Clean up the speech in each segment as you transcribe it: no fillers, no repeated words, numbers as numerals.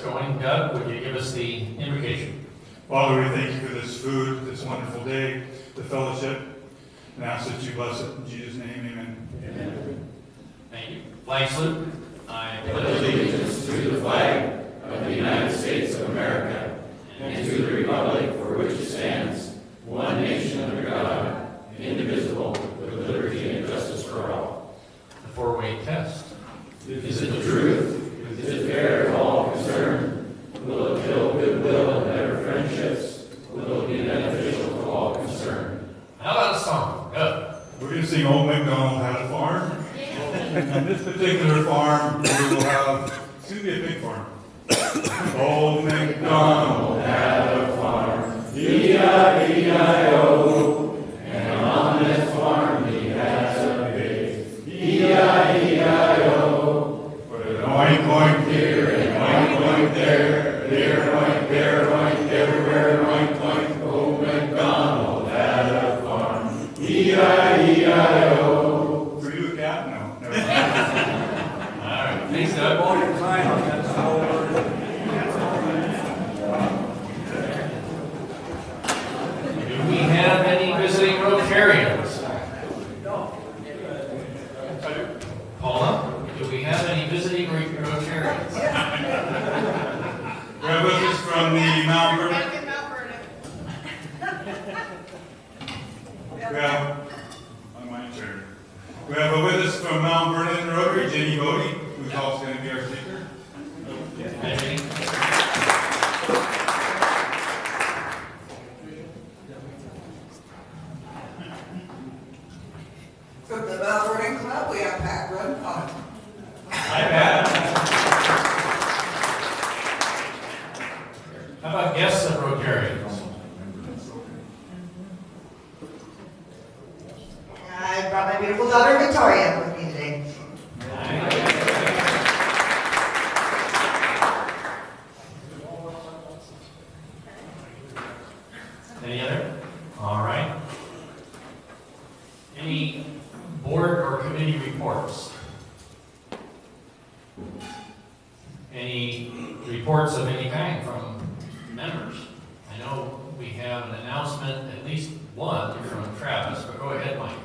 going. Doug, would you give us the invocation? Father, we thank you for this food, this wonderful day, the fellowship, and ask that you bless it. In Jesus' name, amen. Amen. Thank you. Flag salute. I pledge allegiance to the flag of the United States of America and to the republic for which it stands, one nation under God, indivisible, with liberty and justice for all. The four-way test. Is it the truth? Is it fair to all concerned? Will it build goodwill and better friendships? Will it be beneficial to all concerned? How about a song? Go. We're going to sing Old MacDonald Had a Farm. And this particular farm, we will have, it's going to be a big farm. Old MacDonald had a farm, E-I-E-I-O. And on this farm he had some pigs, E-I-E-I-O. But an oink oink here and oink oink there, oink everywhere, oink oink. Old MacDonald had a farm, E-I-E-I-O. Were you a cat? No, never mind. All right. Thanks, Doug. Do we have any visiting Rotarians? Paula, do we have any visiting Rotarians? We have with us from the Mount Vernon. We have with us from Mount Vernon Rotary, Jenny Bodie, who's also going to be our speaker. Jenny. From the Mount Vernon Club, we have Pat Runpot. Hi, Pat. How about guests of Rotarians? I brought my beautiful daughter Victoria with me today. Any other? All right. Any board or committee reports? Any reports of any kind from members? I know we have an announcement, at least one from Travis, but go ahead, Mike.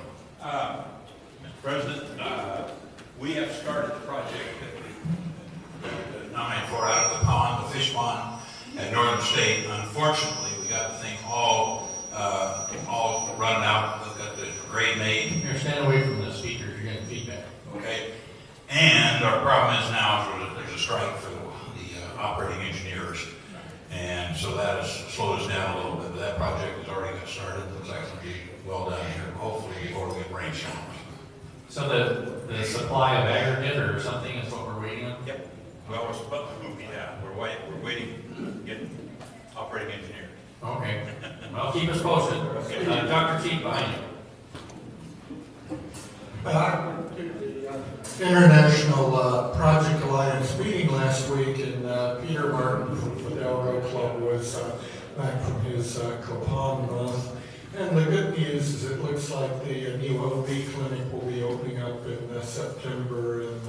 Mr. President, we have started the project that we nominated for out of the pond, the fish pond at Northern State. Unfortunately, we got the thing all run out. We've got the grade made. Here, stand away from the speakers, you're getting feedback. Okay. And our problem is now there's a strike for the operating engineers. And so that has slowed us down a little bit, but that project has already got started. Looks like it's going to be well done here, hopefully before we get rain showers. So the supply of aggregate or something is what we're waiting on? Yep. Well, we're supposed to move, yeah. We're waiting to get operating engineer. Okay. Well, keep us posted. Okay. Dr. T behind you. I went to the International Project Alliance meeting last week, and Peter Martin from the Delray Club was back from his Copan month. And the good news is it looks like the new OB clinic will be opening up in September, and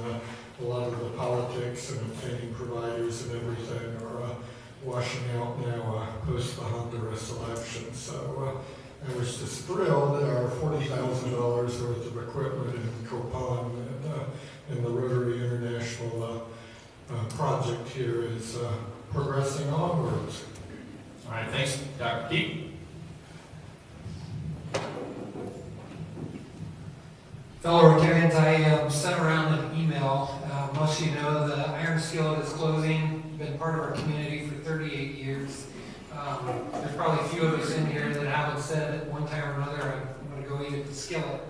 a lot of the politics and obtaining providers and everything are washing out now post the Honduras election. So I was just thrilled that our $40,000 worth of equipment in Copan and the Rotary International project here is progressing onwards. All right, thanks, Dr. T. Fellow Rotarians, I sent around an email. Most of you know the Iron Skillet is closing. Been part of our community for 38 years. There's probably a few of us in here that haven't said at one time or another, I'm going to go eat at the skillet.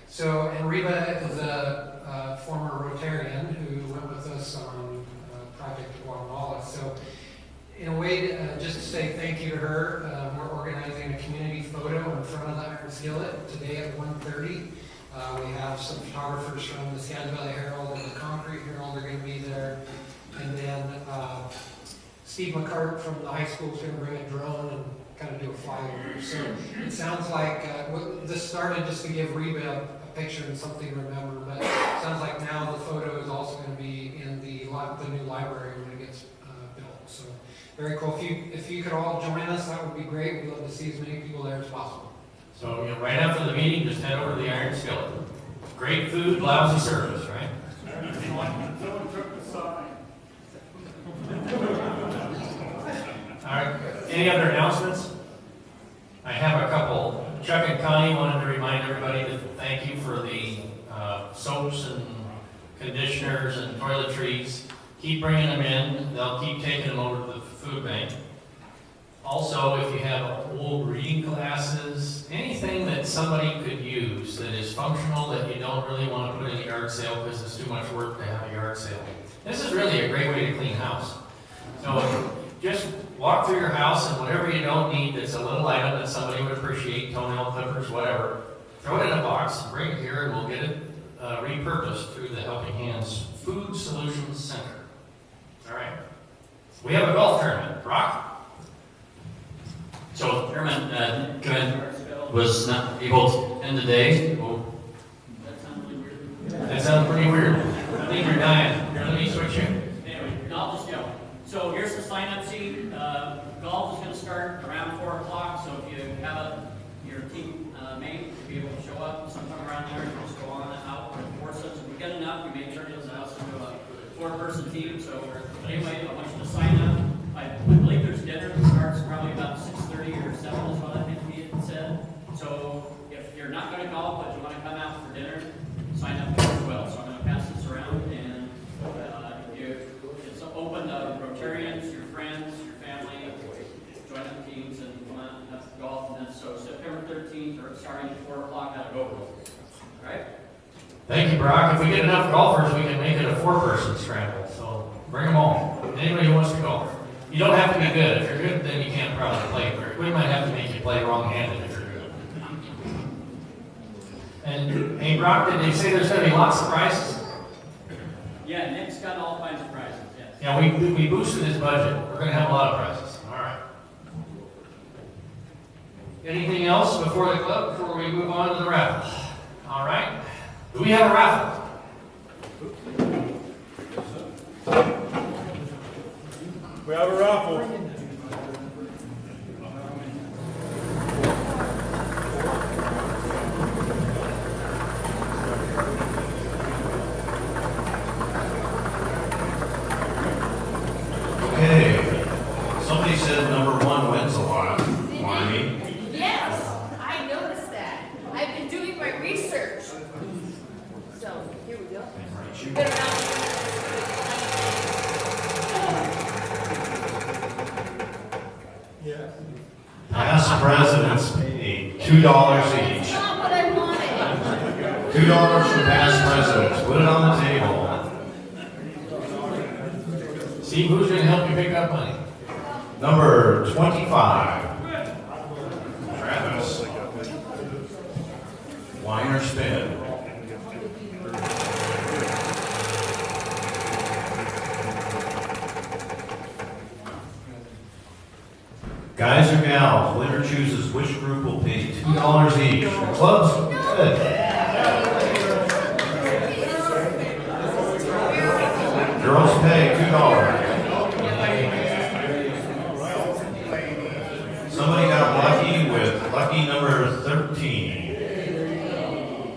So, and Reba is a former Rotarian who went with us on Project Guatemala. So, in a way, just to say thank you to her, we're organizing a community photo in front of the Iron Skillet today at 1:30. We have some photographers from the Skagit Valley Herald and the Concrete Herald are going to be there. And then Steve McCart from the high school is going to bring a drone and kind of do a flyover. So it sounds like this started just to give Reba a picture and something to remember, but it sounds like now the photo is also going to be in the new library when it gets built. Very cool. If you could all join us, that would be great. We'd love to see as many people there as possible. So, right after the meeting, just head over to the Iron Skillet. Great food, lousy service, right? Someone took the sign. All right, any other announcements? I have a couple. Chuck and Connie wanted to remind everybody to thank you for the soaps and conditioners and toiletries. Keep bringing them in. They'll keep taking them over to the food bank. Also, if you have old reading glasses, anything that somebody could use that is functional that you don't really want to put in a yard sale because it's too much work to have a yard sale. This is really a great way to clean house. So just walk through your house and whatever you don't need that's a little item that somebody would appreciate, toenail clippers, whatever, throw it in a box, bring it here, and we'll get it repurposed through the Helping Hands Food Solutions Center. All right. We have a golf tournament. Brock? So, Chairman, Kevin was not able to attend today. Oh, That sounds pretty weird. I think you're dying. Here, let me switch you. Anyway, golf is going. So here's the sign-up sheet. Golf is going to start around 4 o'clock, so if you have your team mate to be able to show up sometime around there, just go on out with 4 sets. If we get enough, we may turn those out into a 4-person team. So anyway, I want you to sign up. I believe there's dinner that starts probably about 6:30 or 7 is what I think he had said. So if you're not going to golf, but you want to come out for dinner, sign up as well. So I'm going to pass this around, and it's open to Rotarians, your friends, your family, join up teams, and come out and have golf. And then so September 13th, or starting at 4 o'clock out of Oakville. All right? Thank you, Brock. If we get enough golfers, we can make it a 4-person scramble. So bring them all. Anybody who wants to golf. You don't have to be good. If you're good, then you can't probably play. We might have to make you play wrong-handed if you're good. And, hey, Brock, did they say there's going to be lots of prizes? Yeah, Nick's got all kinds of prizes, yes. Yeah, we boosted his budget. We're going to have a lot of prizes. All right. Anything else before the club, before we move on to the raffle? All right. Do we have a raffle? We have a raffle. Okay, somebody said number 1 wins a lot, Marnie. Yes, I noticed that. I've been doing my research. So, here we go. Been around. Past presidents paid $2 each. That's not what I wanted. $2 for past presidents. Put it on the table. See who's going to help you pick up money. Number 25. Travis. Wine or spin? Guys or gals, winner chooses which group will pay $2 each. The club's good. Girls pay $2. Somebody got lucky with lucky number 13.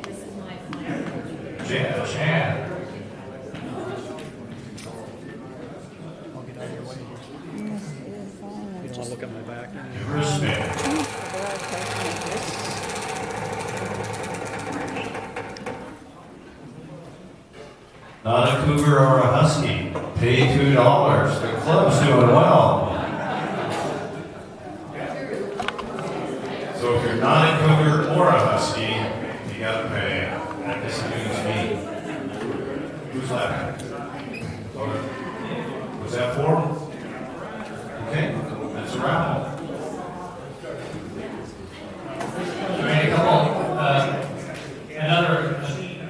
This is my plan. Chad. Look at my back. Bruce Smith. Not a cougar or a husky. Pay $2. The club's doing well. So if you're not a cougar or a husky, you gotta pay. That disagrees me. Who's left? Was that 4? Okay, that's a wrap. All right, a couple, another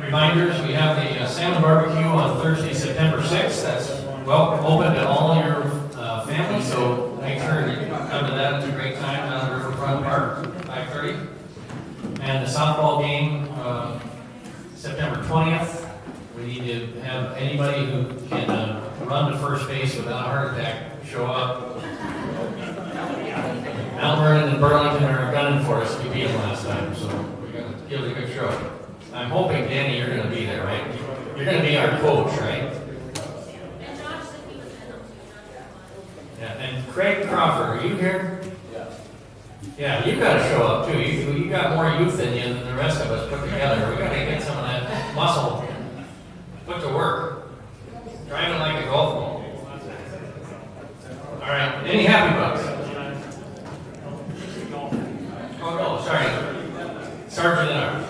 reminders, we have the salmon barbecue on Thursday, September 6th. That's open to all your families, so make sure you come to that. It's a great time down at Riverfront Park, 5:30. And the softball game, September 20th. We need to have anybody who can run to first base without a heart attack show up. Mount Vernon and Burlington are gunning for us. We beat them last time, so we're going to give it a good show. I'm hoping, Danny, you're going to be there, right? You're going to be our coach, right? Yeah, and Craig Crawford, are you here? Yeah, you got to show up too. You got more youth in you than the rest of us put together. We got to get some of that muscle put to work. Driving like a golf ball. All right, any happy bucks? Oh no, sorry. Sergeant at Arms.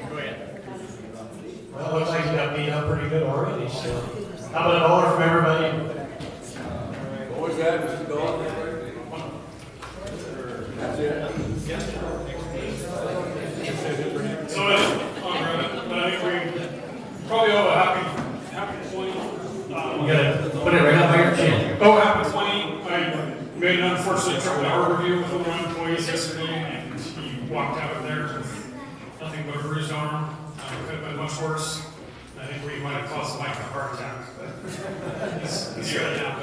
Go ahead. Well, it looks like you got beat up pretty good already, so. How about a dollar from everybody? What was that, Mr. Gold? That's it? So, but I think we probably owe a happy 20. You gotta put it right up by your chin. Oh, happy 20. I made an unfortunate trouble hour review with one of my employees yesterday, and he walked out of there with nothing but a bruised arm. Could have been much worse. I think we might have caused Mike a heart attack. But he's good now.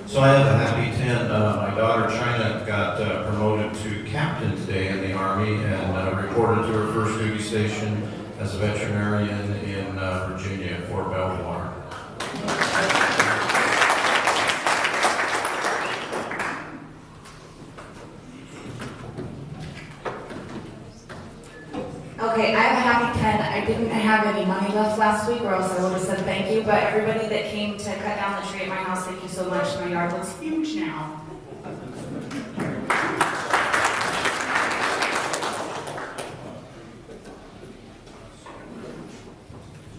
So I have a happy 10. My daughter China got promoted to captain today in the Army and reported to her first duty station as a veterinarian in Virginia at Fort Belvoir. Okay, I have a happy 10. I didn't have any money left last week, or else I would have said thank you. But everybody that came to cut down the tree at my house, thank you so much. My yard looks huge now.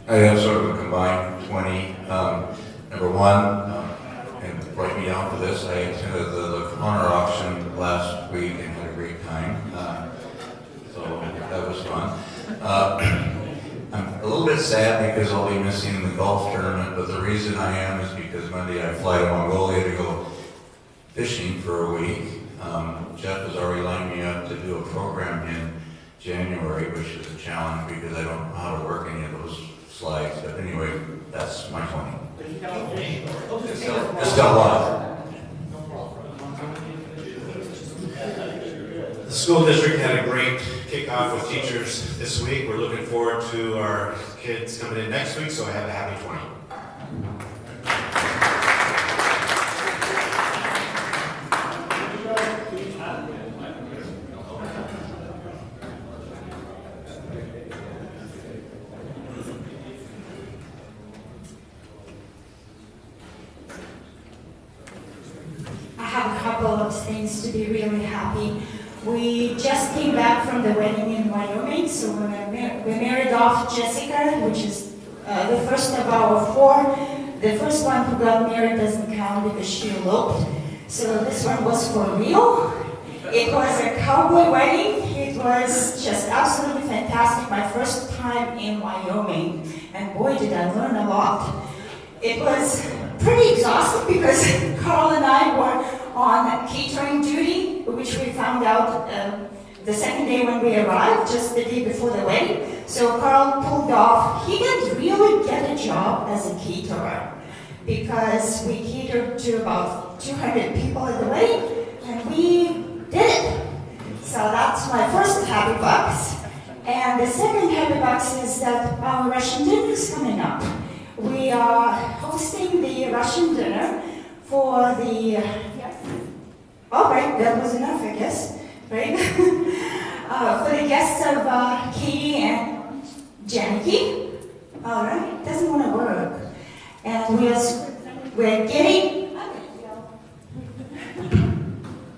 I have sort of a combined 20. Number one, and write me down for this, I attended the Honor auction last week and had a great time. So that was fun. I'm a little bit sad because I'll be missing the golf tournament, but the reason I am is because Monday I fly to Mongolia to go fishing for a week. Jeff has already lined me up to do a program in January, which is a challenge because I don't know how to work any of those slides. But anyway, that's my 20. Just got a lot. The school district had a great kickoff with teachers this week. We're looking forward to our kids coming in next week, so I have a happy 20. I have a couple of things to be really happy. We just came back from the wedding in Wyoming, so we married off Jessica, which is the first of our 4. The first one who got married doesn't count because she eloped. So this one was for real. It was a cowboy wedding. It was just absolutely fantastic. My first time in Wyoming, and boy did I learn a lot. It was pretty exhausting because Carl and I were on catering duty, which we found out the second day when we arrived, just the day before the wedding. So Carl pulled off. He didn't really get a job as a caterer because we catered to about 200 people at the wedding, and we did it. So that's my first happy bucks. And the second happy bucks is that our Russian dinner is coming up. We are hosting the Russian dinner for the, all right, that was enough, I guess, right? For the guests of Katie and Janicky. All right, doesn't want to work. And we're getting,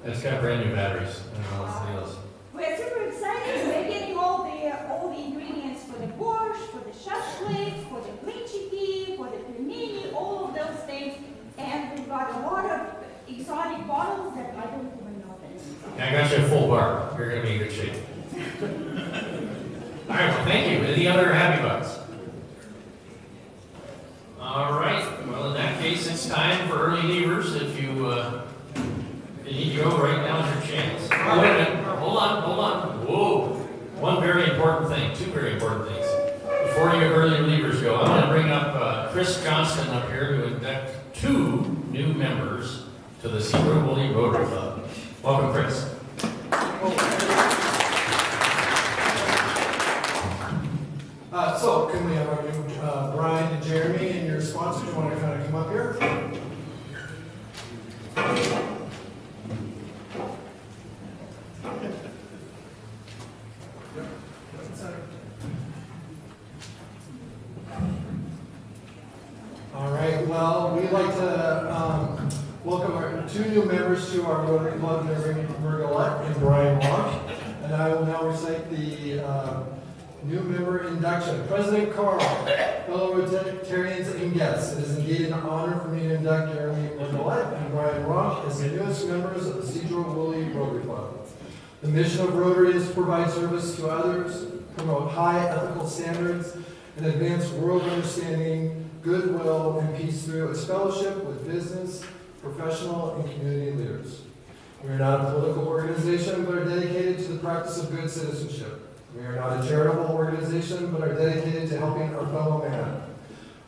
It's got brand new batteries. I don't know what the deal is. We're super excited. We're getting all the ingredients for the borscht, for the shashlik, for the blinchiki, for the pelmeni, all of those things. And we've got a lot of exotic bottles that I don't even know the names of. I got you a full bar. You're going to be in good shape. All right, well, thank you. Any other happy bucks? All right. Well, in that case, it's time for early leavers. If you need to go, right now's your chance. Oh, wait a minute. Hold on. Whoa. One very important important thing, two very important things. Before your early relievers go, I'm going to bring up Chris Johnston up here to induct 2 new members to the Sedro Woolley Rotary Club. Welcome, Chris. So can we have our new Brian and Jeremy and your sponsor? Do you want to kind of come up here? All right, well, we'd like to welcome our 2 new members to our Rotary Club, Margolette and Brian Rock. And I will now recite the new member induction. President Carl, fellow Rotarians and guests, it is indeed an honor for me to induct Jeremy Margolette and Brian Rock as the newest members of the Sedro Woolley Rotary Club. The mission of Rotary is to provide service to others, promote high ethical standards, and advance world understanding, goodwill, and peace through its fellowship with business, professional, and community leaders. We are not a political organization, but are dedicated to the practice of good citizenship. We are not a charitable organization, but are dedicated to helping our fellow man.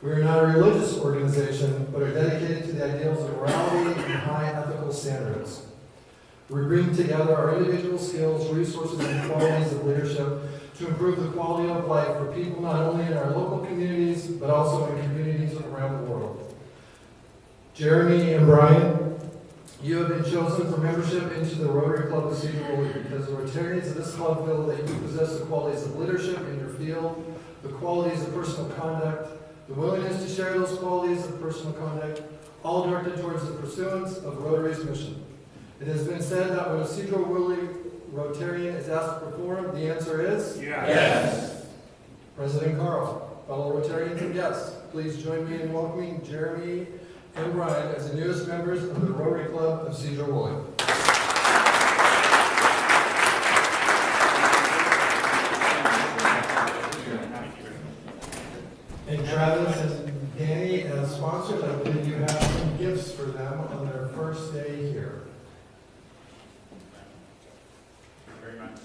We are not a religious organization, but are dedicated to the ideals of morality and high ethical standards. We bring together our individual skills, resources, and qualities of leadership to improve the quality of life for people not only in our local communities, but also in communities around the world. Jeremy and Brian, you have been chosen for membership into the Rotary Club of Sedro Woolley because the Rotarians of this club feel that you possess the qualities of leadership in your field, the qualities of personal conduct, the willingness to share those qualities of personal conduct, all directed towards the pursuance of Rotary's mission. It has been said that when a Sedro Woolley Rotarian is asked to perform, the answer is? Yes. President Carl, fellow Rotarians and guests, please join me in welcoming Jeremy and Brian as the newest members of the Rotary Club of Sedro Woolley. And Travis and Danny, as sponsors, I believe you have some gifts for them on their first day here. Very much.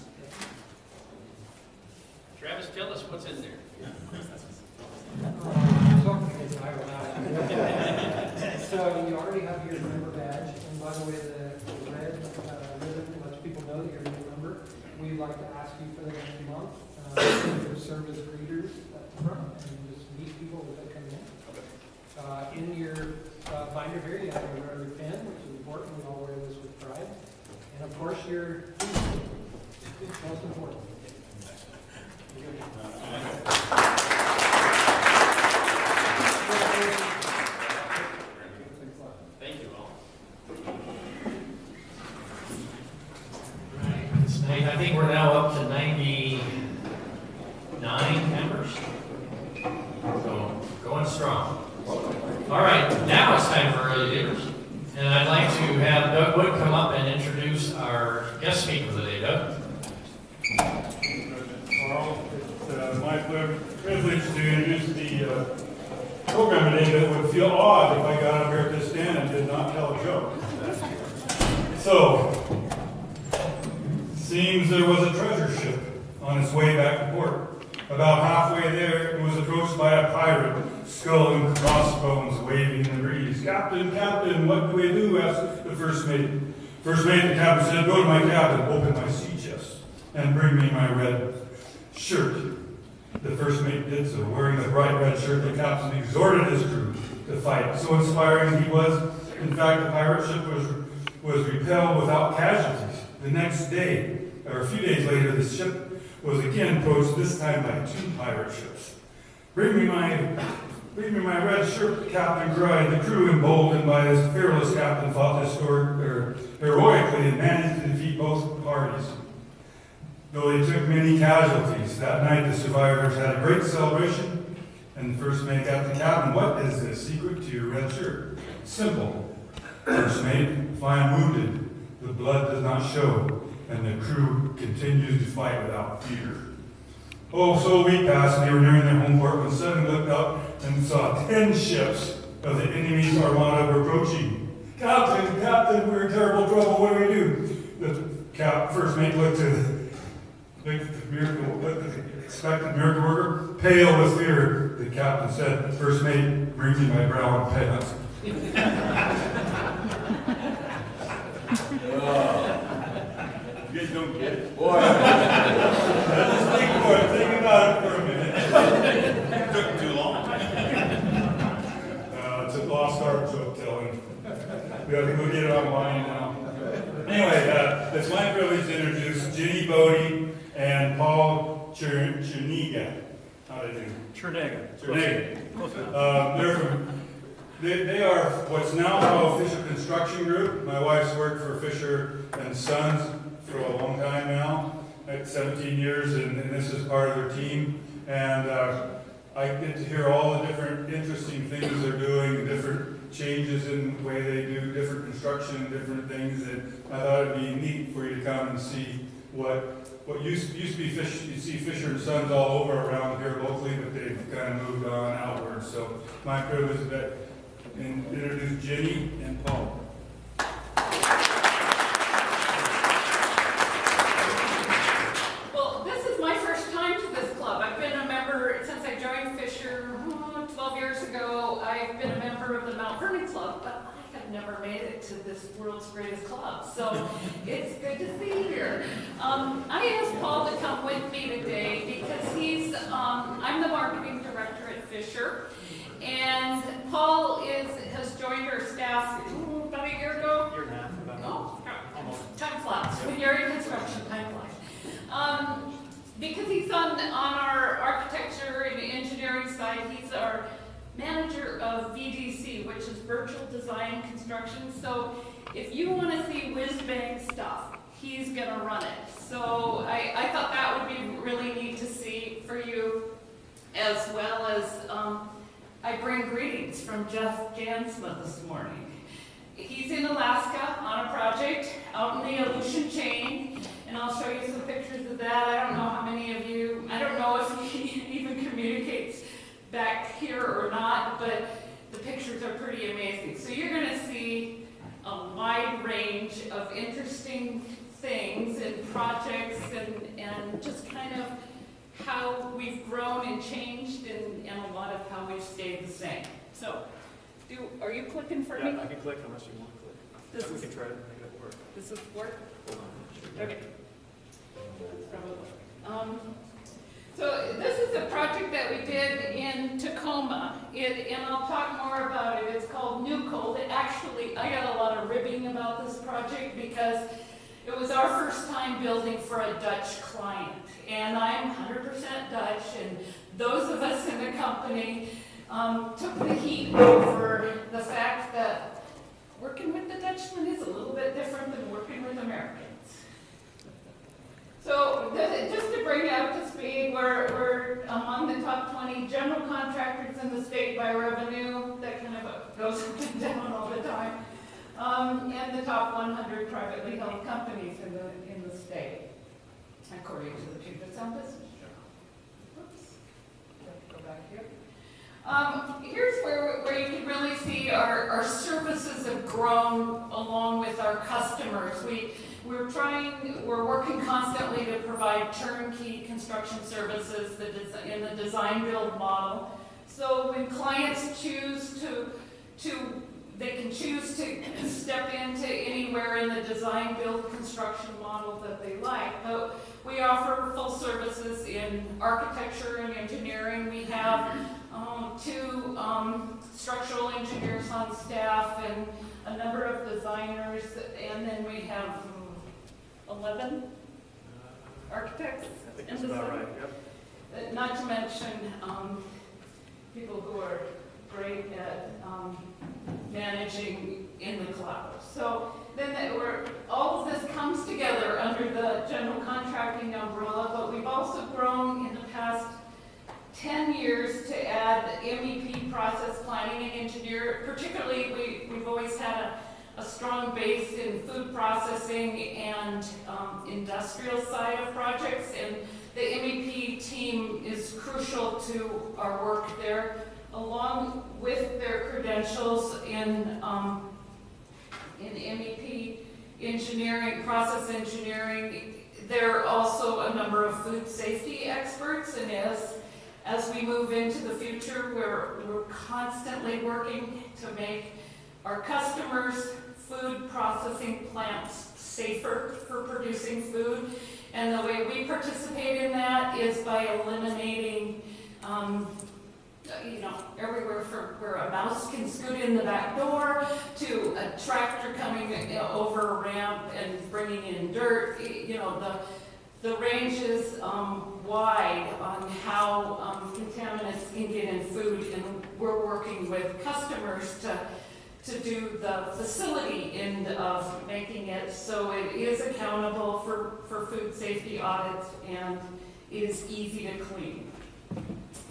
Travis, tell us what's in there. So you already have your member badge, and by the way, the red ribbon lets people know that you're a new member. We'd like to ask you for the next month to serve as greeters at the front and just meet people as they come in. In your binder here, you have your Rotary pin, which is important. We all wear this with pride. And of course, your most important. Thank you all. Right, I think we're now up to 99 members. So, going strong. All right, now it's time for early leaders. And I'd like to have Doug Wood come up and introduce our guest speaker of the day. Doug? Carl, it's my privilege to introduce the program today that would feel odd if I got up here at this stand and did not tell a joke. So, seems there was a treasure ship on its way back to port. About halfway there, it was approached by a pirate, skull and crossbones waving in the breeze. "Captain, Captain, what do we do?" asked the first mate. First mate, the captain said, "Go to my cabin, open my sea chest, and bring me my red shirt." The first mate did so. Wearing the bright red shirt, the captain exhorted his crew to fight. So inspiring he was. In fact, the pirate ship was repelled without casualties. The next day, or a few days later, the ship was again approached, this time by 2 pirate ships. Bring me my red shirt," the captain cried. The crew, emboldened by his fearless captain, fought heroically and managed to defeat both parties. Though they took many casualties, that night the survivors had a great celebration, and the first mate asked the captain, "What is the secret to your red shirt?" "Simple, first mate. If I am wounded, the blood does not show, and the crew continues to fight without fear." Oh, so a week passed, and they were nearing their home port when suddenly looked up and saw 10 ships of the enemy's armada were approaching. "Captain, Captain, we're in terrible trouble. What do we do?" The first mate looked to expected miracle worker, pale with fear, the captain said, "First mate, bring me my brown pants." You guys don't get it? Boy. Just think about it for a minute. It took too long. It's a lost art joke telling. We have to go get it online now. Anyway, it's my privilege to introduce Ginny Bodie and Paul Cherniga. How do they do? Cherniga. They're from, they are what's now called Fisher Construction Group. My wife's worked for Fisher and Sons for a long time now, like 17 years, and this is part of their team. And I get to hear all the different interesting things they're doing, different changes in the way they do different construction, different things, and I thought it'd be neat for you to come and see what used to be Fisher. You see Fisher and Sons all over around here locally, but they've kind of moved on outward. So my privilege to introduce Ginny and Paul. Well, this is my first time to this club. I've been a member since I joined Fisher 12 years ago. I've been a member of the Mount Vernon Club, but I have never made it to this world's greatest club. So it's good to see you here. I asked Paul to come with me today because I'm the marketing director at Fisher. And Paul has joined our staff about a year ago. Year and a half, about. Oh, time flies. When you're in construction, time flies. Because he's on our architecture and engineering side, he's our manager of VDC, which is Virtual Design Construction. So if you want to see whiz-bang stuff, he's going to run it. So I thought that would be really neat to see for you, as well as I bring greetings from Jeff Jansma this morning. He's in Alaska on a project out in the Aleutian Chain, and I'll show you some pictures of that. I don't know how many of you, I don't know if he even communicates back here or not, but the pictures are pretty amazing. So you're going to see a wide range of interesting things and projects and just kind of how we've grown and changed and a lot of how we've stayed the same. So, are you clicking for me? Yeah, I can click unless you want to click. We can try to make it work. Does this work? Okay. Probably. So this is a project that we did in Tacoma, and I'll talk more about it. It's called New Cold. Actually, I got a lot of ribbing about this project because it was our first time building for a Dutch client, and I'm 100% Dutch, and those of us in the company took the heat over the fact that working with the Dutchman is a little bit different than working with Americans. So just to bring you up to speed, we're among the top 20 general contractors in the state by revenue. That kind of goes up and down all the time. And the top 100 privately held companies in the state, according to the Puget Sound Business Journal. Oops. Go back here. Here's where you can really see our services have grown along with our customers. We're working constantly to provide turnkey construction services in the design build model. So when clients choose they can choose to step into anywhere in the design build construction model that they like. But we offer full services in architecture and engineering. We have 2 structural engineers on staff and a number of designers, and then we have 11 architects. I think that's about right, yep. Not to mention people who are great at managing in the cloud. So then all of this comes together under the general contracting umbrella, but we've also grown in the past 10 years to add MEP, process planning and engineer. Particularly, we've always had a strong base in food processing and industrial side of projects, and the MEP team is crucial to our work there, along with their credentials in MEP engineering, process engineering. there are also a number of food safety experts, and as we move into the future, we're constantly working to make our customers' food processing plants safer for producing food. And the way we participate in that is by eliminating, everywhere from where a mouse can scoot in the back door to a tractor coming over a ramp and bringing in dirt. The range is wide on how contaminants can get in food, and we're working with customers to do the facility end of making it so it is accountable for food safety audits and is easy to clean.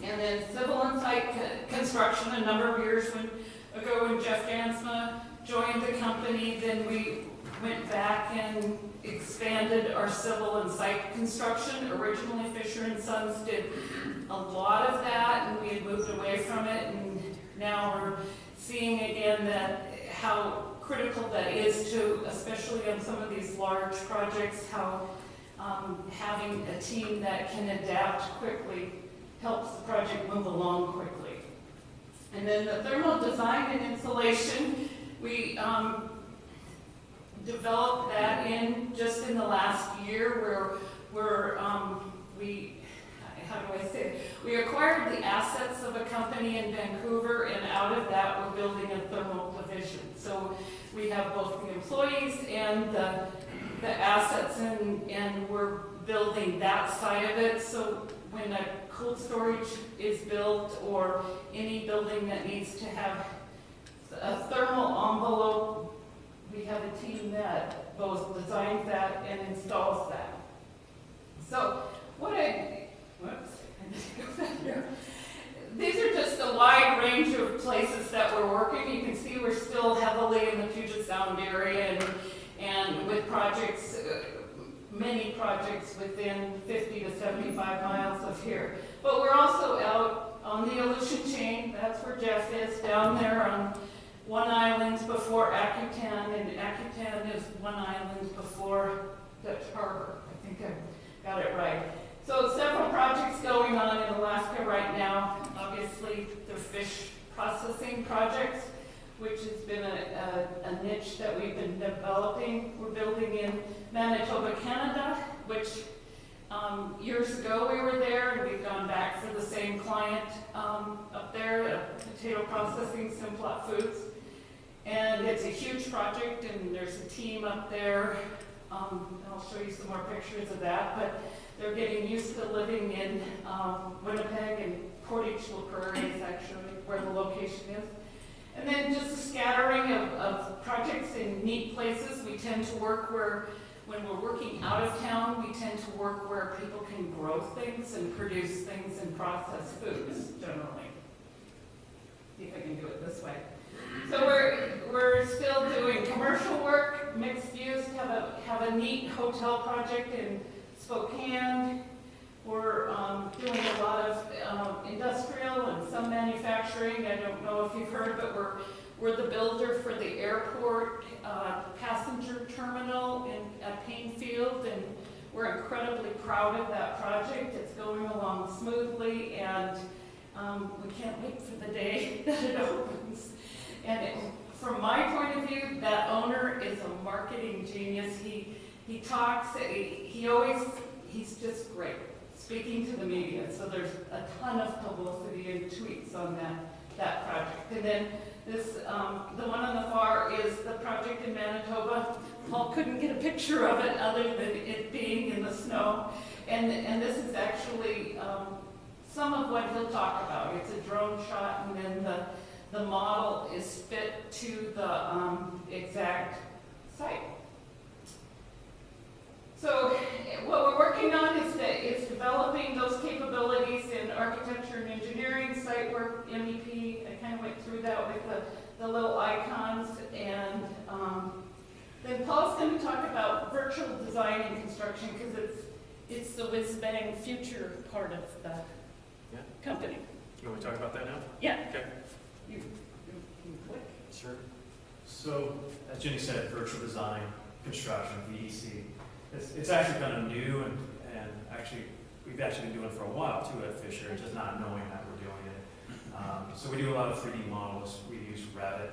And then civil and site construction, a number of years ago when Jeff Jansma joined the company, then we went back and expanded our civil and site construction. Originally, Fisher and Sons did a lot of that, and we had moved away from it, and now we're seeing again that how critical that is to, especially on some of these large projects, how having a team that can adapt quickly helps the project move along quickly. And then the thermal design and insulation, we developed that just in the last year where we acquired the assets of a company in Vancouver, and out of that we're building a thermal division. So we have both the employees and the assets, and we're building that side of it. So when a cold storage is built, or any building that needs to have a thermal envelope, we have a team that both designs that and installs that. So these are just a wide range of places that we're working. You can see we're still heavily in the Puget Sound area, and with projects, many projects within 50 to 75 miles of here. But we're also out on the Aleutian chain. That's where Jeff is, down there on one island before Akutan, and Akutan is one island before Dutch Harbor. I think I got it right. So several projects going on in Alaska right now. Obviously, the fish processing projects, which has been a niche that we've been developing. We're building in Manitoba, Canada, which years ago we were there, and we've gone back for the same client up there, potato processing, Simplot Foods. And it's a huge project, and there's a team up there. I'll show you some more pictures of that, but they're getting used to living in Winnipeg and Portage La Prairie is actually where the location is. And then just a scattering of projects in neat places. We tend to work when we're working out of town, we tend to work where people can grow things and produce things and process foods, generally. See if I can do it this way. So we're still doing commercial work, mixed use, have a neat hotel project in Spokane. We're doing a lot of industrial and some manufacturing. I don't know if you've heard, but we're the builder for the airport passenger terminal at Painfield, and we're incredibly proud of that project. It's going along smoothly, and we can't wait for the day that it opens. And from my point of view, that owner is a marketing genius. He talks, he's just great speaking to the media. So there's a ton of publicity and tweets on that project. And then this, the one on the far is the project in Manitoba. Paul couldn't get a picture of it other than it being in the snow. And this is actually some of what he'll talk about. It's a drone shot, and then the model is fit to the exact site. So what we're working on is developing those capabilities in architecture and engineering, site work, MEP. I kind of went through that with the little icons. And then Paul's going to talk about virtual design and construction, because it's the whiz-bang future part of the company. You want me to talk about that now? Yeah. Okay. You click. Sure. So, as Jenny said, virtual design, construction, VDC. it's actually kind of new, and actually, we've actually been doing it for a while too at Fisher, just not knowing that we're doing it. So we do a lot of 3D models. We use Revit.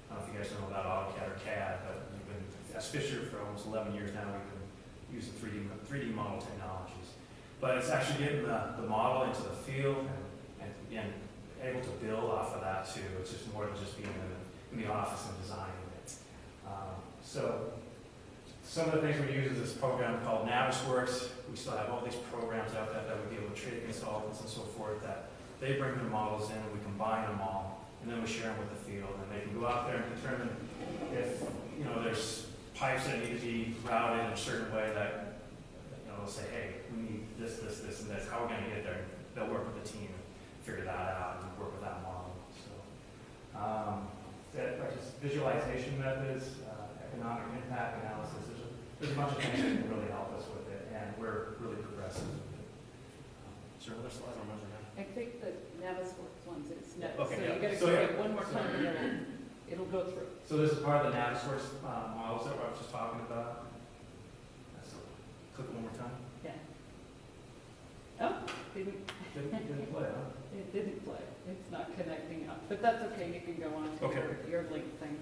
I don't know if you guys know about AutoCAD or CAD, but we've been, as Fisher for almost 11 years now, we've been using 3D model technologies. But it's actually getting the model into the field and again, able to build off of that too. It's just more than just being in the office and designing it. So some of the things we use is this program called Navisworks. We still have all these programs out there that we deal with trade consultants and so forth that they bring their models in and we combine them all and then we share them with the field and they can go out there and determine if there's pipes that need to be routed in a certain way that they'll say, hey, we need this, and this. How are we going to get there? They'll work with the team and figure that out and work with that model. So, just visualization methods, economic impact analysis. There's a bunch of things that can really help us with it, and we're really progressive with it. Is there another slide? I don't remember now. I think the Navisworks ones is next. Okay, so yeah. you got to So, click yeah. one more time and it'll go through. So this is part of the Navisworks models that I was just talking about. So click one more time. Yeah. Oh, didn't Didn't play, huh? it didn't play. It's not connecting up, but that's okay. You can go on to Okay. your link thing.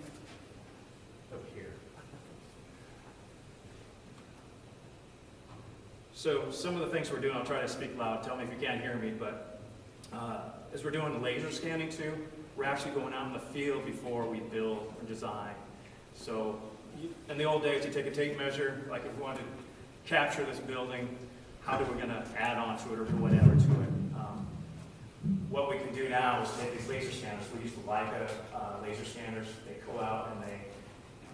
Over here. So some of the things we're doing, I'll try to speak loud, tell me if you can't hear me, but as we're doing the laser scanning too, we're actually going out in the field before we build or design. So in the old days, you take a tape measure, like if we wanted to capture this building, how are we going to add on to it or do whatever to it? What we can do now is take these laser scanners. We use the Leica laser scanners. They go out and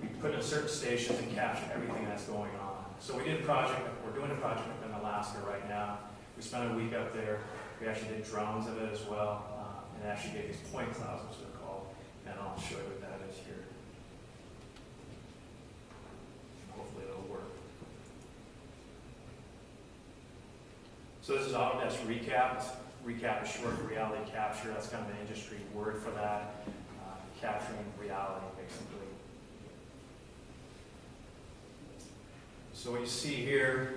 we put in certain stations and capture everything that's going on. So we're doing a project up in Alaska right now. We spent a week up there. We actually did drones of it as well, and actually gave these point clouds, which they're called, and I'll show you what that is here. Hopefully it'll work. So this is Autodesk Recap. Recap is short for reality capture. That's kind of an industry word for that. Capturing reality, basically. So what you see here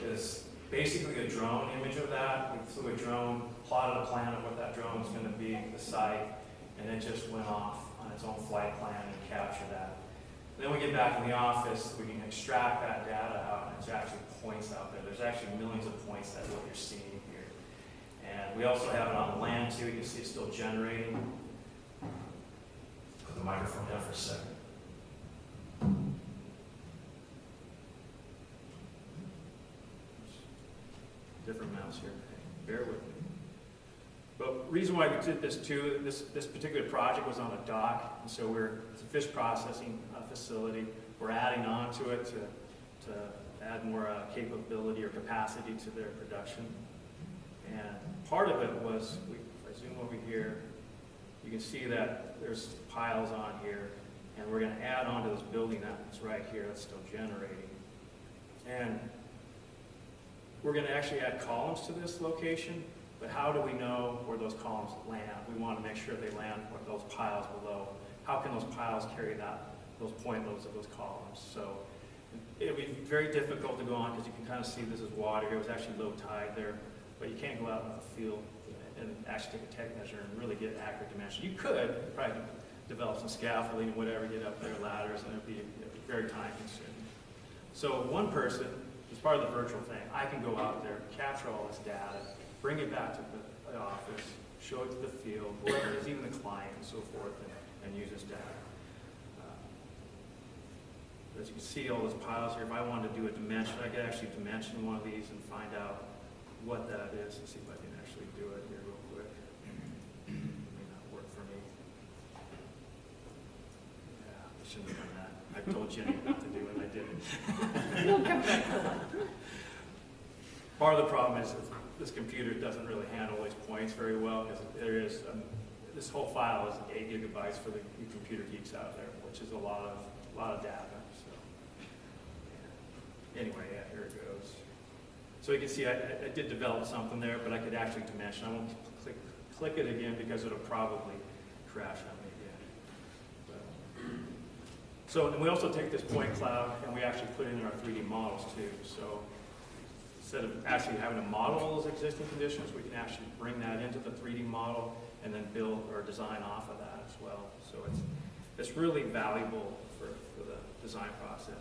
is basically a drone image of that. We flew a drone, plotted a plan of what that drone is going to be, the site, and it just went off on its own flight plan and captured that. And then we get back in the office, we can extract that data out, and it's actually points out there. There's actually millions of points. That's what you're seeing here. And we also have it on land too. You can see it's still generating. Put the microphone down for a second. Different mouse here. Bear with me. But the reason why we did this too, this particular project was on a dock, and so it's a fish processing facility. We're adding on to it to add more capability or capacity to their production. And part of it was, if I zoom over here, you can see that there's piles on here, and we're going to add on to this building that's right here that's still generating. And we're going to actually add columns to this location, but how do we know where those columns land? We want to make sure they land with those piles below. How can those piles carry those point loads of those columns? So it would be very difficult to go on because you can kind of see this is water. It was actually low tide there, but you can't go out in the field and actually take a tech measure and really get accurate dimension. You could probably develop some scaffolding and whatever, get up there, ladders, and it'd be very time consuming. So one person, as part of the virtual thing, I can go out there, capture all this data, bring it back to the office, show it to the field, whoever it is, even the client and so forth, and use this data. As you can see all those piles here, if I wanted to do a dimension, I could actually dimension one of these and find out what that is and see if I can actually do it here real quick. It may not work for me. Yeah, I shouldn't have done that. I told Jenny not to do it, and I didn't. We'll come back to that. Part of the problem is that this computer doesn't really handle these points very well because there is, this whole file is 8 gigabytes for the computer geeks out there, which is a lot of data. So yeah. Anyway, yeah, here it goes. So you can see I did develop something there, but I could actually dimension. I won't click it again because it'll probably crash on me again. So, and we also take this point cloud and we actually put it in our 3D models too. So instead of actually having to model those existing conditions, we can actually bring that into the 3D model and then build or design off of that as well. So it's really valuable for the design process.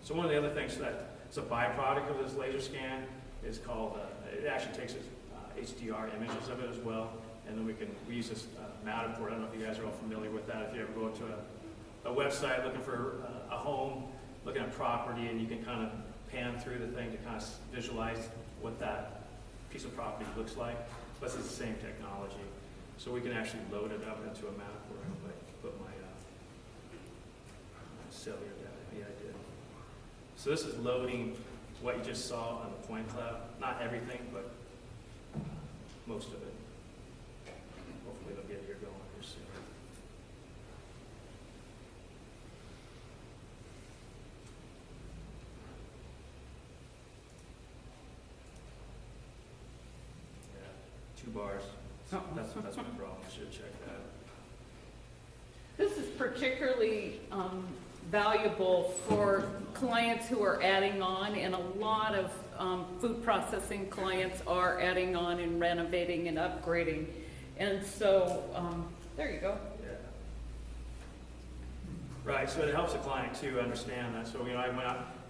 So one of the other things that's a byproduct of this laser scan is called, it actually takes HDR images of it as well, and then we use this Matterport. I don't know if you guys are all familiar with that. If you ever go to a website looking for a home, looking at property, and you can kind of pan through the thing to kind of visualize what that piece of property looks like. But it's the same technology. So we can actually load it up into a Matterport. Like put my cellular data. Yeah, I did. So this is loading what you just saw on the point cloud. Not everything, but most of it. Hopefully they'll get here going here soon. Yeah, 2 bars. That's my problem. I should have checked that. This is particularly valuable for clients who are adding on, and a lot of food processing clients are adding on and renovating and upgrading. And so, there you go. Yeah. Right, so it helps the client too understand that. So, when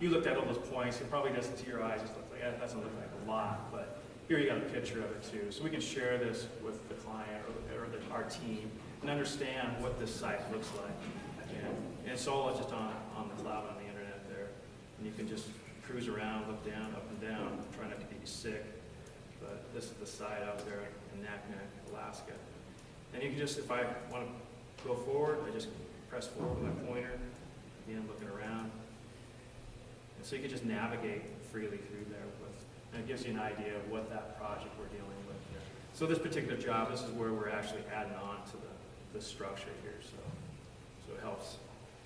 you looked at all those points, it probably doesn't to your eyes, just look like, that doesn't look like a lot, but here you got a picture of it too. So we can share this with the client or our team and understand what this site looks like. And it's all just on the cloud on the internet there. And you can just cruise around, look down, up and down, try not to get you sick. But this is the site out there in Naknek, Alaska. And you can just, if I want to go forward, I just press forward with my pointer, again, looking around. And so you can just navigate freely through there and it gives you an idea of what that project we're dealing with here. So this particular job, this is where we're actually adding on to the structure here. So it helps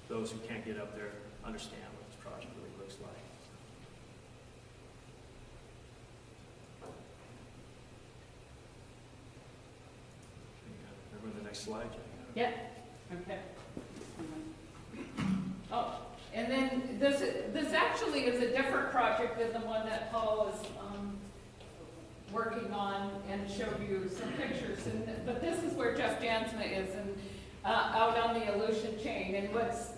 those who can't get up there understand what this project really looks like. Remember the next slide, Jenny? Yeah, okay. Oh, and then this actually is a different project than the one that Paul is working on, and showed you some pictures. But this is where Jeff Jansma is, and out on the Aleutian chain. And what's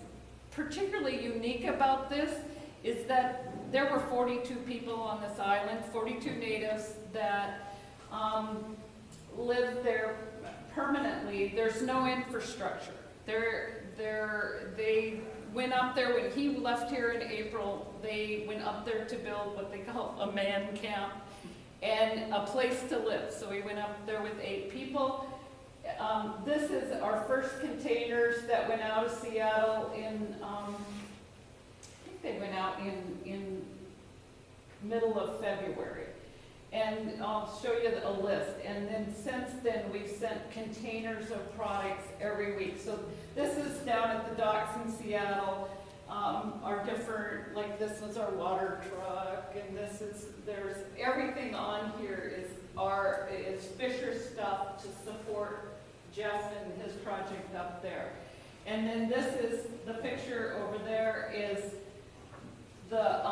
particularly unique about this is that there were 42 people on this island, 42 natives that live there permanently. There's no infrastructure. They went up there when he left here in April. They went up there to build what they call a man camp and a place to live. So we went up there with 8 people. This is our first containers that went out of Seattle in, I think they went out in middle of February. And I'll show you a list. And then since then, we've sent containers of products every week. So this is down at the docks in Seattle. Our different, like this was our water truck, and there's everything on here is Fisher stuff to support Jeff and his project up there. And then this is, the picture over there is the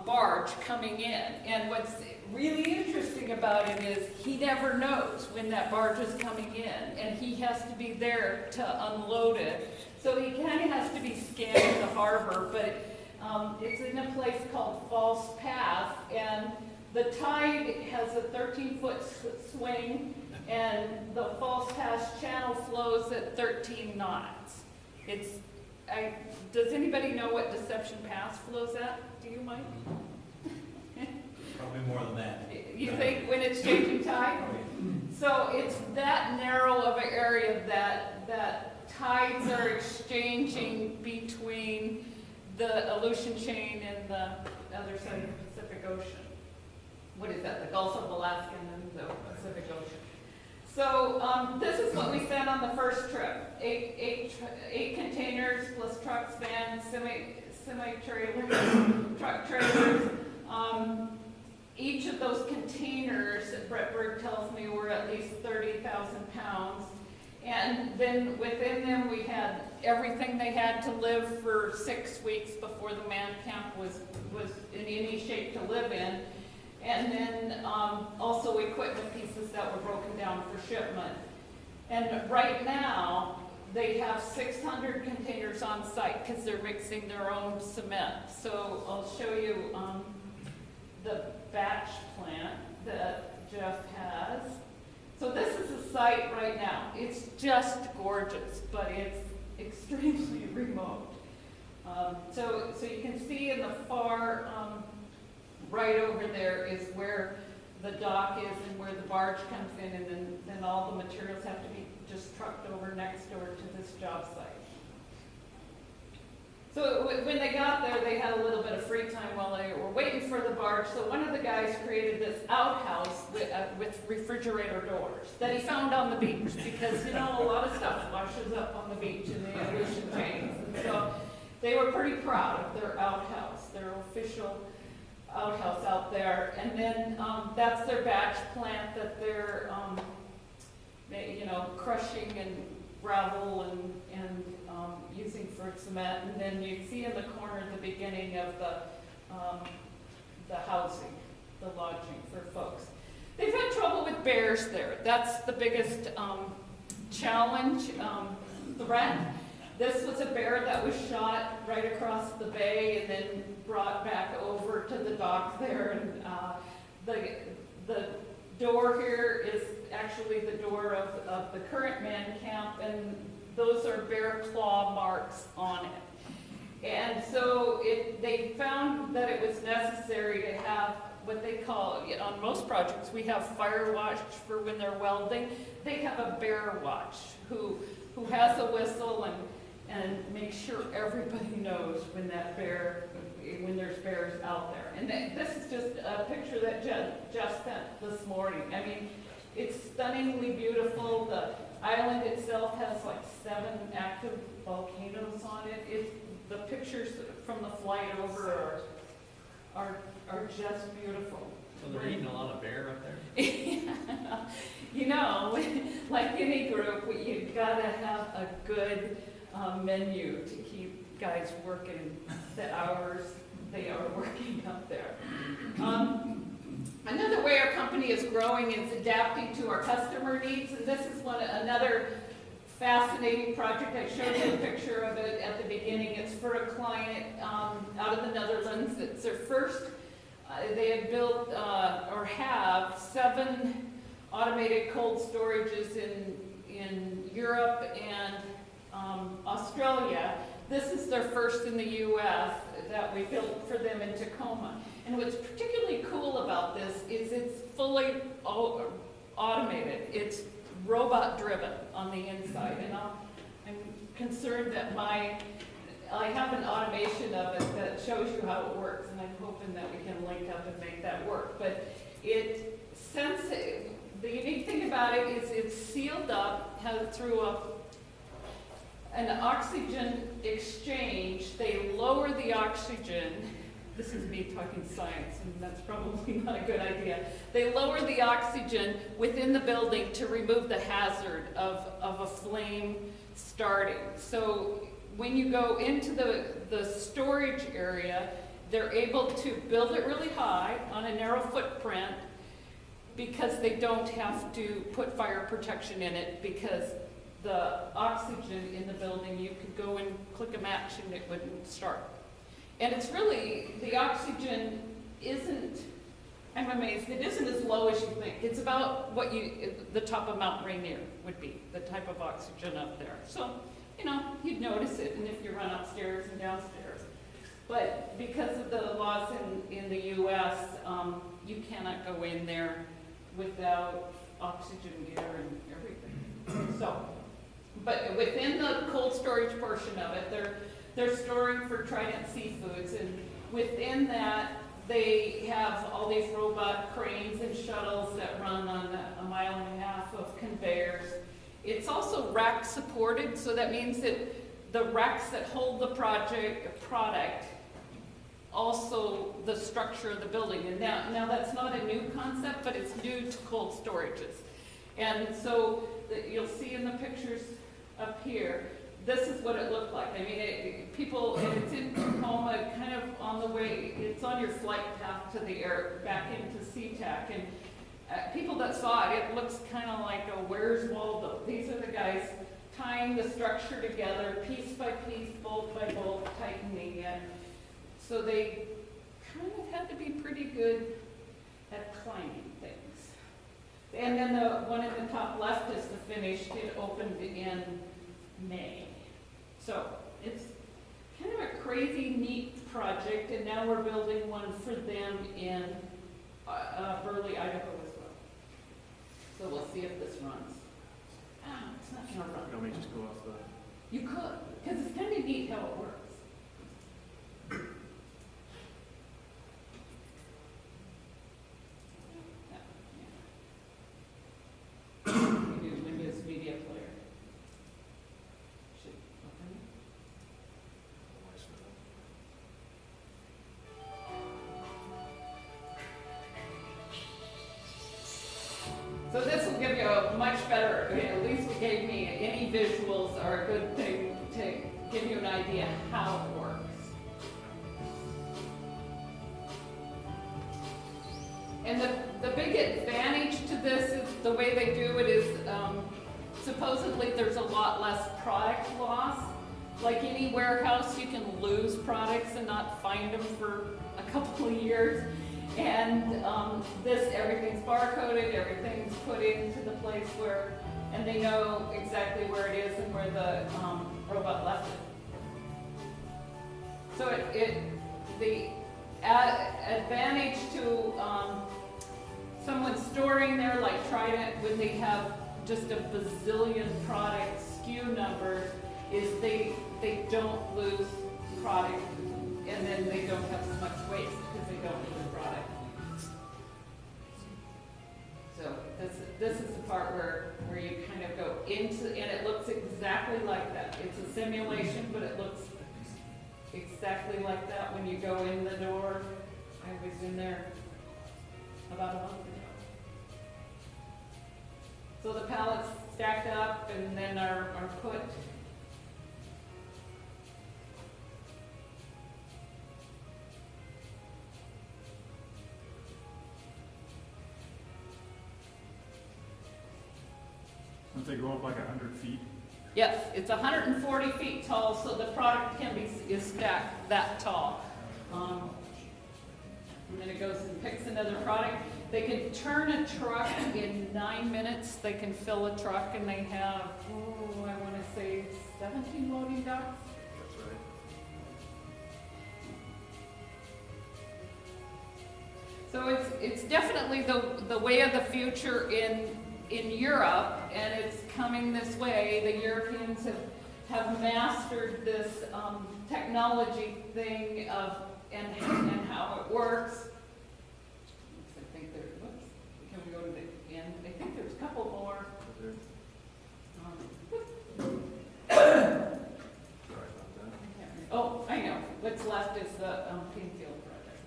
barge coming in. And what's really interesting about it is he never knows when that barge is coming in, and he has to be there to unload it. So he kind of has to be scanning the harbor, but it's in a place called False Path, and the tide has a 13-foot swing, and the False Path channel flows at 13 knots. Does anybody know what Deception Pass flows at? Do you, Mike? Probably more than that. You think when it's changing tide? So it's that narrow of an area that tides are exchanging between the Aleutian chain and the other side of the Pacific Ocean. What is that? The Gulf of Alaska and the Pacific Ocean. So this is what we sent on the first trip. Eight containers plus trucks, vans, semi-trailers, truck trailers. each of those containers, Brett Berg tells me, were at least 30,000 pounds. And then within them, we had everything they had to live for 6 weeks before the man camp was in any shape to live in. And then also equipment pieces that were broken down for shipment. And right now, they have 600 containers on site because they're mixing their own cement. So I'll show you the batch plant that Jeff has. So this is the site right now. It's just gorgeous, but it's extremely remote. So you can see in the far right over there is where the dock is and where the barge comes in, and then all the materials have to be just trucked over next door to this job site. So when they got there, they had a little bit of free time while they were waiting for the barge. So one of the guys created this outhouse with refrigerator doors that he found on the beach, because a lot of stuff washes up on the beach in the ocean chains. And so they were pretty proud of their outhouse, their official outhouse out there. And then that's their batch plant that they're crushing and gravel and using for cement. And then you see in the corner the beginning of the housing, the lodging for folks. They've had trouble with bears there. That's the biggest challenge, threat. This was a bear that was shot right across the bay and then brought back over to the dock there. And the door here is actually the door of the current man camp, and those are bear claw marks on it. And so they found that it was necessary to have what they call, on most projects, we have fire watch for when they're welding. They have a bear watch who has a whistle and makes sure everybody knows when there's bears out there. And this is just a picture that Jeff sent this morning. I mean, it's stunningly beautiful. The island itself has like 7 active volcanoes on it. The pictures from the flight over are just beautiful. So they're eating a lot of bear up there? Like any group, you've got to have a good menu to keep guys working the hours they are working up there. Another way our company is growing is adapting to our customer needs, and this is another fascinating project. I showed you a picture of it at the beginning. It's for a client out of the Netherlands. It's their first. They have built or have 7 automated cold storages in Europe and Australia. This is their first in the U.S. that we built for them in Tacoma. And what's particularly cool about this is it's fully automated. It's robot driven on the inside. And I'm concerned that I have an automation of it that shows you how it works, and I'm hoping that we can link up and make that work. But the unique thing about it is it's sealed up through an oxygen exchange. They lower the oxygen. This is me talking science, and that's probably not a good idea. They lower the oxygen within the building to remove the hazard of a flame starting. So when you go into the storage area, they're able to build it really high on a narrow footprint because they don't have to put fire protection in it, because the oxygen in the building, you could go and click a match and it wouldn't start. And it's really, the oxygen isn't, I'm amazed, it isn't as low as you think. It's about what the top of Mount Rainier would be, the type of oxygen up there. So, you'd notice it, and if you run upstairs and downstairs. But because of the laws in the U.S., you cannot go in there without oxygen gear and everything. So, but within the cold storage portion of it, they're storing for Trident Seafoods, and within that, they have all these robot cranes and shuttles that run on 1.5 miles of conveyors. It's also rack supported, so that means that the racks that hold the product also the structure of the building. And now that's not a new concept, but it's new to cold storages. And so you'll see in the pictures up here, this is what it looked like. I mean, people, and it's in Tacoma, kind of on the way, it's on your flight path to the air, back into SeaTac. And people that saw it, it looks kind of like a Where's Waldo? These are the guys tying the structure together, piece by piece, bolt by bolt, tightening it. So they kind of had to be pretty good at climbing things. And then the one in the top left is the finished. It opened in May. So it's kind of a crazy, neat project, and now we're building one for them in Burley, Idaho as well. So we'll see if this runs. It's not gonna run. Let me just go off the... You could, because it's kind of neat how it works. Windows Media Player. Should open it. So this will give you a much better, at least it gave me, any visuals are a good thing to give you an idea how it works. And the big advantage to this is the way they do it is supposedly there's a lot less product loss. Like any warehouse, you can lose products and not find them for a couple of years. And this, everything's barcoded, everything's put into the place where, and they know exactly where it is and where the robot left it. So the advantage to someone storing there, like Trident, when they have just a bazillion product SKU numbers, is they don't lose product, and then they don't have so much waste because they don't lose product. So this is the part where you kind of go into, and it looks exactly like that. It's a simulation, but it looks exactly like that when you go in the door. I was in there about a month ago. So the pallets stacked up and then are put. Don't they go up like 100 feet? Yes, it's 140 feet tall, so the product is stacked that tall. And then it goes and picks another product. They can turn a truck in 9 minutes. They can fill a truck, and they have, I want to say 17 loading docks. That's right. So it's definitely the way of the future in Europe, and it's coming this way. The Europeans have mastered this technology thing of and how it works. I think there. Whoops. Can we go to the end? I think there's a couple more. Oh, I know. What's left is the Pinfield project.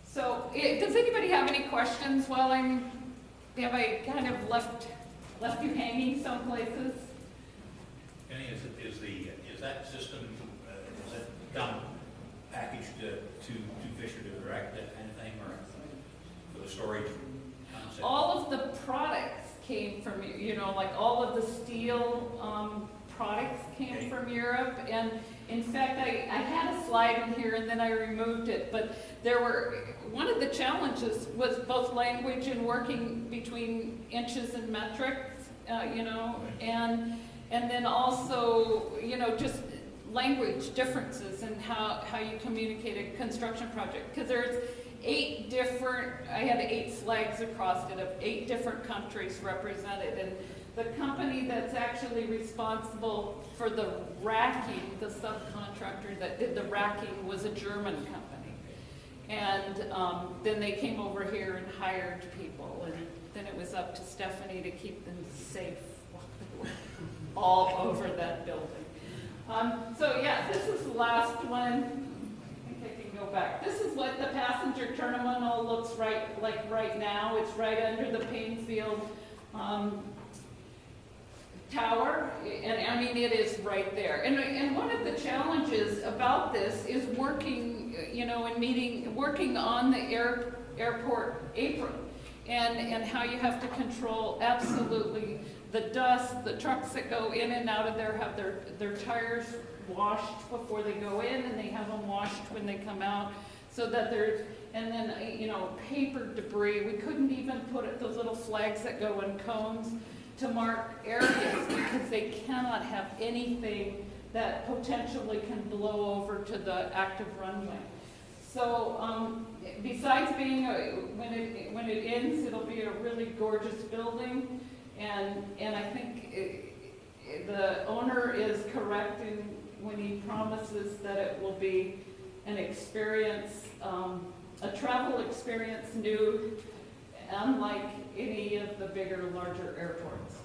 So, does anybody have any questions while have I kind of left you hanging some places? Kenny, is that system, does it come packaged to Fisher to direct, that kind of thing, or for the storage concept? All of the products came from, like all of the steel products came from Europe. And in fact, I had a slide in here and then I removed it, but one of the challenges was both language and working between inches and metrics, and then also, just language differences and how you communicate a construction project. Because there's I had 8 flags across it of 8 different countries represented. And the company that's actually responsible for the racking, the subcontractor that did the racking, was a German company. And then they came over here and hired people, and then it was up to Stephanie to keep them safe all over that building. So yeah, this is the last one. I think I can go back. This is what the passenger terminal looks like right now. It's right under the Painfield tower, and I mean, it is right there. And one of the challenges about this is working, working on the airport apron, and how you have to control absolutely the dust. The trucks that go in and out of there have their tires washed before they go in, and they have them washed when they come out, so that there's, and then, paper debris. We couldn't even put those little flags that go in cones to mark areas, because they cannot have anything that potentially can blow over to the active runway. So besides being, when it ends, it'll be a really gorgeous building, and I think the owner is correct when he promises that it will be an experience, a travel experience new, unlike any of the bigger, larger airports.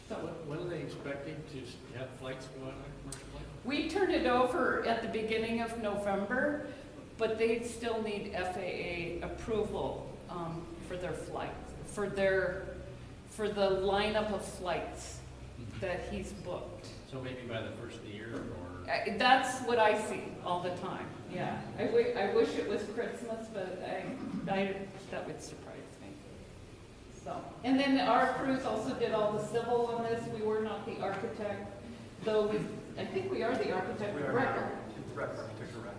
So When are they expecting to have flights go on, commercial flights? we turned it over at the beginning of November, but they still need FAA approval for their flights, for the lineup of flights that he's booked. So maybe by the first of the year, or? That's what I see all the time, yeah. I wish it was Christmas, but that would surprise me. So, and then our crews also did all the civil on this. We were not the architect, though I think we are the architect of record.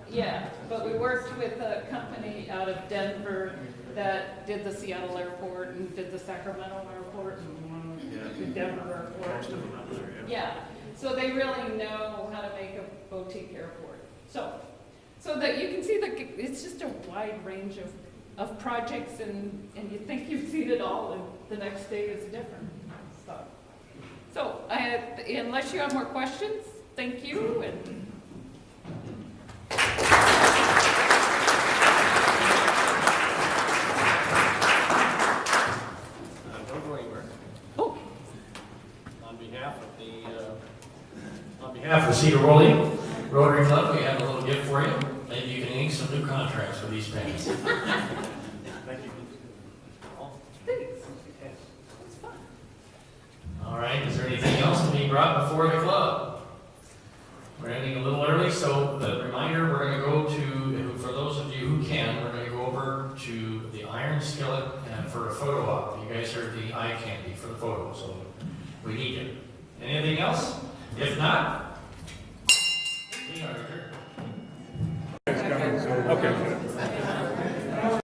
Yeah, but we worked with a company out of Denver that did the Seattle airport and did the Sacramento airport and the Denver airport. Yeah, so they really know how to make a boutique airport. So that you can see that it's just a wide range of projects, and you think you've seen it all, and the next day is different. So unless you have more questions, thank you. And Don't go anywhere. oh, On behalf of Sedro Woolley Rotary Club, we have a little gift for you. Maybe you can ink some new contracts with these pens. Thank you. thanks. It's fun. All right, is there anything else to be brought before the club? We're ending a little early, so the reminder, we're going to go to, for those of you who can, we're going to go over to the Iron Skillet for a photo op. You guys heard the eye candy for the photo, so we need it. Anything else? If not, we are adjourned. Okay.